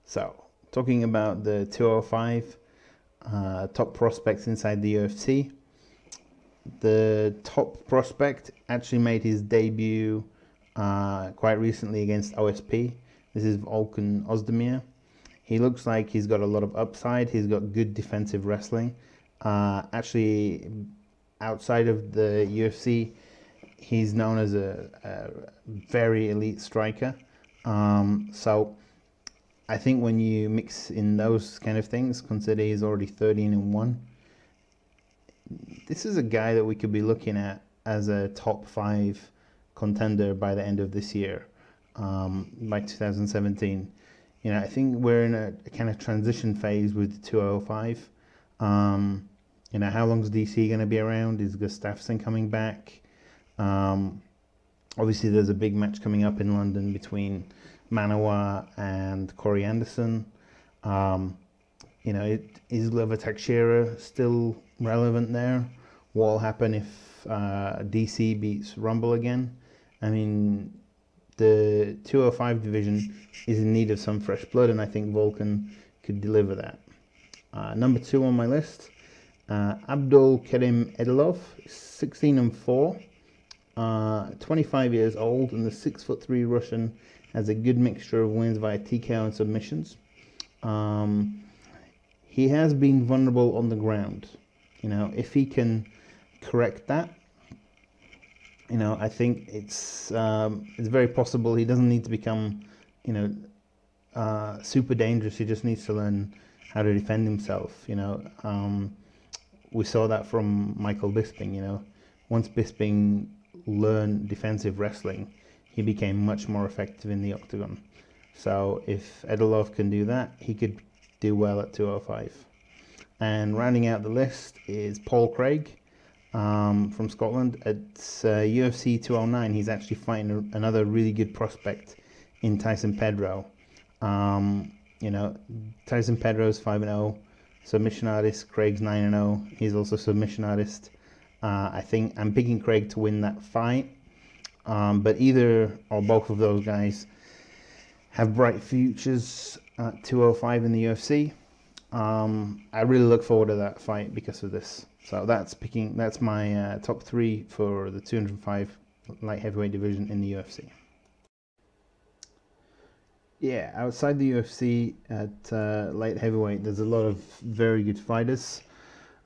So, talking about the 205 top prospects inside the UFC, the top prospect actually made his debut quite recently against OSP. This is Volkan Ozdemir. He looks like he's got a lot of upside. He's got good defensive wrestling. Actually, outside of the UFC, he's known as a very elite striker. So I think when you mix in those kind of things, consider he's already 13-1. This is a guy that we could be looking at as a top 5 contender by the end of this year, by 2017. You know, I think we're in a kind of transition phase with the 205. You know, how long is DC going to be around? Is Gustafsson coming back? Obviously, there's a big match coming up in London between Manawa and Corey Anderson. You know, is Glover Teixeira still relevant there? What will happen if DC beats Rumble again? I mean, the 205 division is in need of some fresh blood, and I think Volkan could deliver that. Number 2 on my list, Abdul Kerim-Edilov, 16-4, 25 years old, and the 6'3" Russian has a good mixture of wins via TKO and submissions. He has been vulnerable on the ground. You know, if he can correct that, you know, I think it's very possible. He doesn't need to become, you know, super dangerous. He just needs to learn how to defend himself. You know, we saw that from Michael Bisping. You know, once Bisping learned defensive wrestling, he became much more effective in the octagon. So if Edilov can do that, he could do well at 205. And rounding out the list is Paul Craig. From Scotland at UFC 209. He's actually fighting another really good prospect in Tyson Pedro. You know, Tyson Pedro's 5-0, submission artist. Craig's 9-0. He's also submission artist. I think I'm picking Craig to win that fight. But either or both of those guys have bright futures at 205 in the UFC. I really look forward to that fight because of this. So that's my top 3 for the 205 light heavyweight division in the UFC. Yeah, outside the UFC at light heavyweight, there's a lot of very good fighters.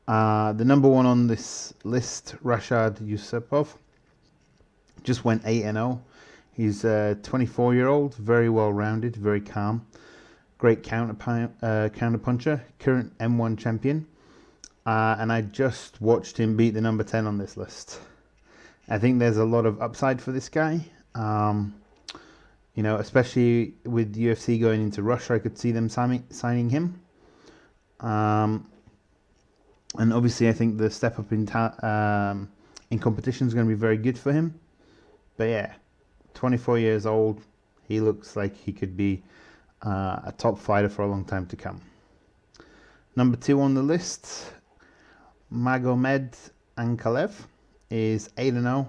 The number 1 on this list, Rashad Yusupov, just went 8-0. He's a 24-year-old, very well-rounded, very calm, great counter-puncher, current M1 champion. And I just watched him beat the number 10 on this list. I think there's a lot of upside for this guy. You know, especially with UFC going into Russia, I could see them signing him. And obviously, I think the step up in competition is going to be very good for him. But yeah, 24 years old, he looks like he could be a top fighter for a long time to come. Number 2 on the list, Magomed Ankalev, is 8-0.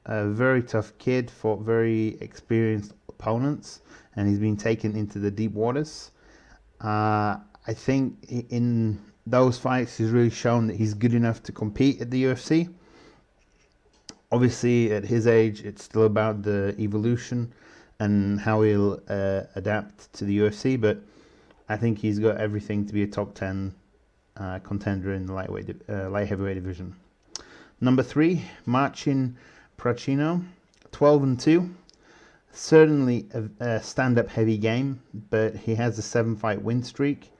A very tough kid, fought very experienced opponents, and he's been taken into the deep waters. I think in those fights, he's really shown that he's good enough to compete at the UFC. Obviously, at his age, it's still about the evolution and how he'll adapt to the UFC, but I think he's got everything to be a top 10 contender in the light heavyweight division. Number 3, Marcin Pracino, 12-2. Certainly a stand-up heavy game, but he has a 7-fight win streak.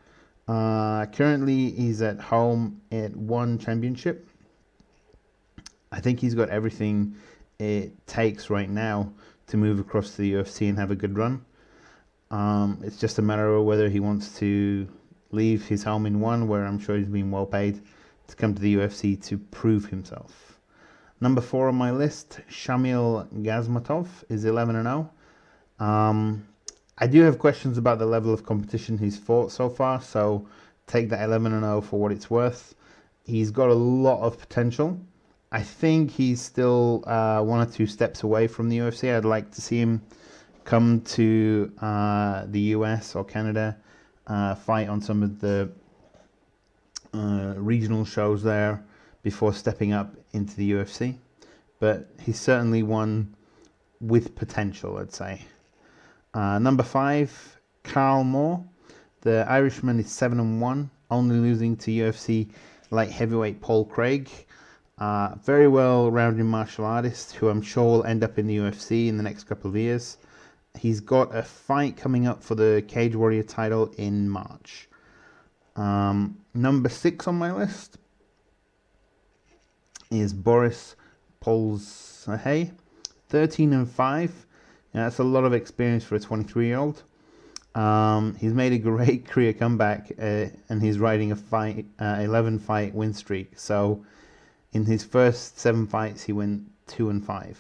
Currently, he's at home at 1 championship. I think he's got everything it takes right now to move across to the UFC and have a good run. It's just a matter of whether he wants to leave his home in 1, where I'm sure he's been well paid, to come to the UFC to prove himself. Number 4 on my list, Shamil Gazmatov, is 11-0. I do have questions about the level of competition he's fought so far, so take that 11-0 for what it's worth. He's got a lot of potential. I think he's still 1 or 2 steps away from the UFC. I'd like to see him come to the US or Canada, fight on some of the regional shows there before stepping up into the UFC. But he's certainly one with potential, I'd say. Number 5, Carl Moore. The Irishman is 7-1, only losing to UFC light heavyweight Paul Craig. Very well-rounded martial artist who I'm sure will end up in the UFC in the next couple of years. He's got a fight coming up for the Cage Warrior title in March. Number 6 on my list is Boris Polzahey, 13-5. That's a lot of experience for a 23-year-old. He's made a great career comeback, and he's riding a 11-fight win streak. So in his first 7 fights, he went 2-5.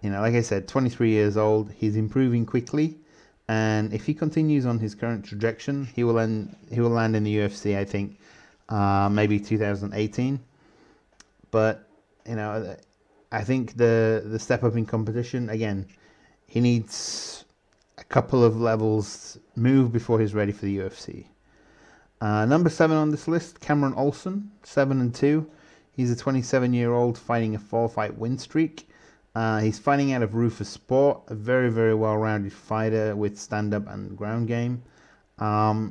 Like I said, 23 years old. He's improving quickly, and if he continues on his current trajectory, he will land in the UFC. I think maybe 2018. But I think the step up in competition again, he needs a couple of levels move before he's ready for the UFC. Number 7 on this list, Cameron Olson, 7-2. He's a 27-year-old fighting a 4-fight win streak. He's fighting out of Rufus Sport, a very, very well-rounded fighter with stand-up and ground game. I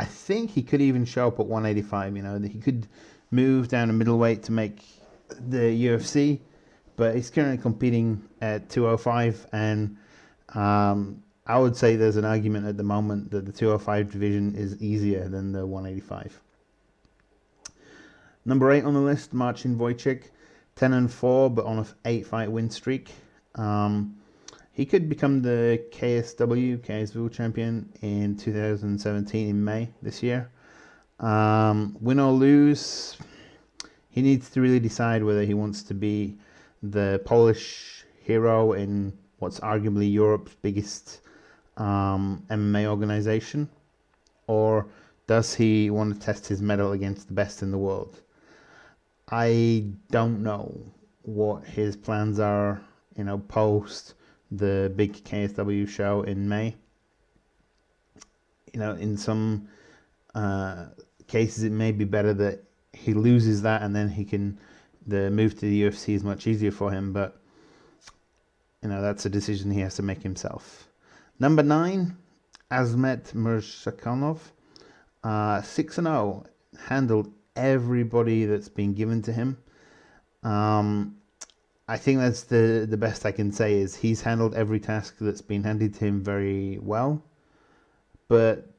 think he could even show up at 185. He could move down to middleweight to make the UFC, but he's currently competing at 205, and I would say there's an argument at the moment that the 205 division is easier than the 185. Number 8 on the list, Marcin Wojcik, 10-4, but on an 8-fight win streak. He could become the KSW champion in 2017 in May this year. Win or lose, he needs to really decide whether he wants to be the Polish hero in what's arguably Europe's biggest MMA organization, or does he want to test his mettle against the best in the world? I don't know what his plans are, post the big KSW show in May. In some cases it may be better that he loses that, and then the move to the UFC is much easier for him, but that's a decision he has to make himself. Number 9, Azmet Murzakanov, 6-0, handled everybody that's been given to him. I think that's the best I can say, is he's handled every task that's been handed to him very well, but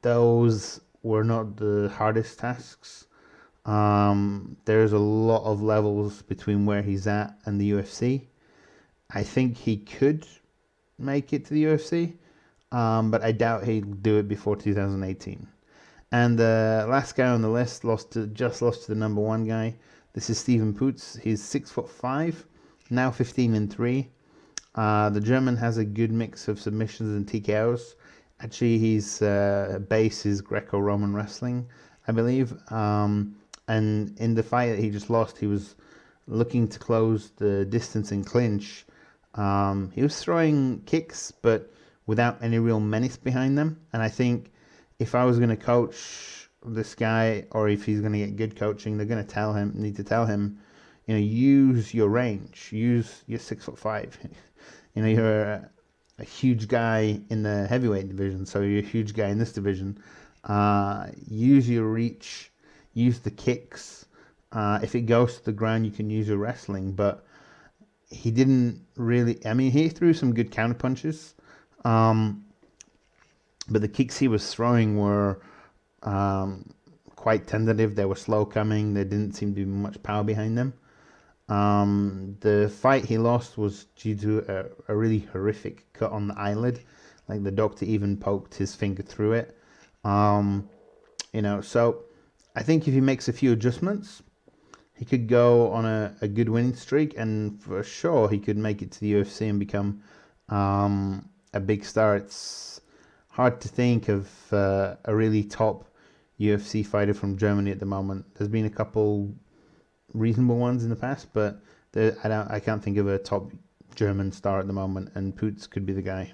those were not the hardest tasks. There's a lot of levels between where he's at and the UFC. I think he could make it to the UFC, but I doubt he'll do it before 2018. And the last guy on the list just lost to the number 1 guy. This is Stephen Putz. He's 6'5", now 15-3. The German has a good mix of submissions and TKOs. Actually, his base is Greco-Roman wrestling, I believe. And in the fight that he just lost, he was looking to close the distance and clinch. He was throwing kicks, but without any real menace behind them. And I think if I was going to coach this guy, or if he's going to get good coaching, they're going to need to tell him, use your range, use your 6'5". You're a huge guy in the heavyweight division, so you're a huge guy in this division. Use your reach, use the kicks. If it goes to the ground, you can use your wrestling, but he didn't really. He threw some good counter punches, but the kicks he was throwing were quite tentative. They were slow coming. There didn't seem to be much power behind them. The fight he lost was due to a really horrific cut on the eyelid. Like the doctor even poked his finger through it. So I think if he makes a few adjustments, he could go on a good winning streak, and for sure he could make it to the UFC and become a big star. It's hard to think of a really top UFC fighter from Germany at the moment. There's been a couple reasonable ones in the past, but I can't think of a top German star at the moment, and Poots could be the guy.